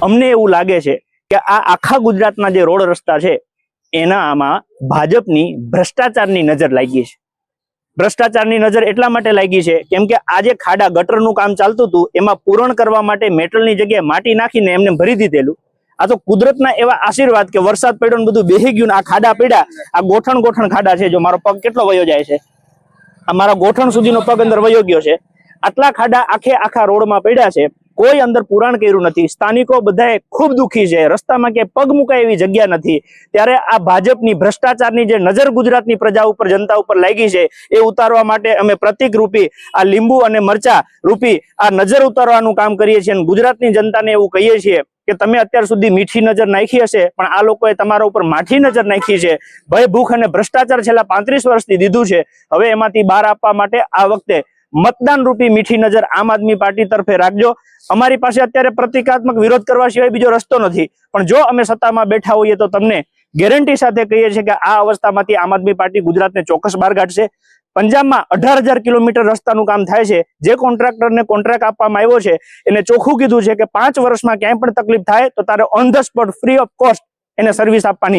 અમને એવું લાગે છે કે આ આખા ગુજરાતના જે રોડ રસ્તા છે એના આમાં ભાજપની ભ્રષ્ટાચારની નજર લાગી છે. ભ્રષ્ટાચારની નજર એટલા માટે લાગી છે કેમ કે આજે ખાડા ગટરનું કામ ચાલતું હતું એમાં પૂરણ કરવા માટે મેટલની જગ્યાએ માટી નાખીને એમને ભરી દીધેલું. આ તો કુદરતના એવા આશીર્વાદ કે વરસાદ પડ્યો ને બધું બેહી ગયું ને આ ખાડા પડ્યા. આ ગોઠણ ખાડા છે. જો મારો પગ કેટલો વયો જાય છે, આ મારા ગોઠણ સુધીનો પગ અંદર વયો ગયો છે. આટલા ખાડા આખા રોડમાં પડ્યા છે. કોઈ અંદર પુરાણ કર્યું નથી. સ્થાનિકો બધાએ ખૂબ દુઃખી છે. રસ્તામાં ક્યાંય પગ મુકાય એવી જગ્યા નથી. ત્યારે આ ભાજપની ભ્રષ્ટાચારની જે નજર ગુજરાતની પ્રજા ઉપર, જનતા ઉપર લાગી છે એ ઉતારવા માટે અમે પ્રતિક રૂપી આ લીંબુ અને મરચા રૂપી આ નજર ઉતારવાનું કામ કરીએ છીએ. અને ગુજરાતની જનતાને એવું કહીએ છીએ કે તમે અત્યાર સુધી મીઠી નજર નાખી હશે, પણ આ લોકોએ તમારા ઉપર માઠી નજર નાખી છે. ભય, ભૂખ અને ભ્રષ્ટાચાર છેલ્લા 35 વર્ષથી દીધું છે. હવે એમાંથી બહાર આપવા માટે આ વખતે મતદાન રૂપી મીઠી નજર આમ આદમી પાર્ટી તરફે રાખજો. અમારી પાસે અત્યારે પ્રતિકાત્મક વિરોધ કરવા સિવાય બીજો રસ્તો નથી. પણ જો અમે સત્તામાં બેઠા હોઈએ તો તમને ગેરંટી સાથે કહીએ છીએ કે આ અવસ્થામાંથી આમ આદમી પાર્ટી ગુજરાતને ચોક્કસ બહાર કાઢશે. પંજાબમાં 18,000 કિલોમીટર રસ્તાનું કામ થાય છે. જે કોન્ટ્રાક્ટરને કોન્ટ્રાક્ટ આપવામાં આવ્યો છે એને ચોખ્ખું કીધું છે કે 5 વર્ષમાં ક્યાંય પણ તકલીફ થાય તો તારે on the spot free of cost એને સર્વિસ આપવાની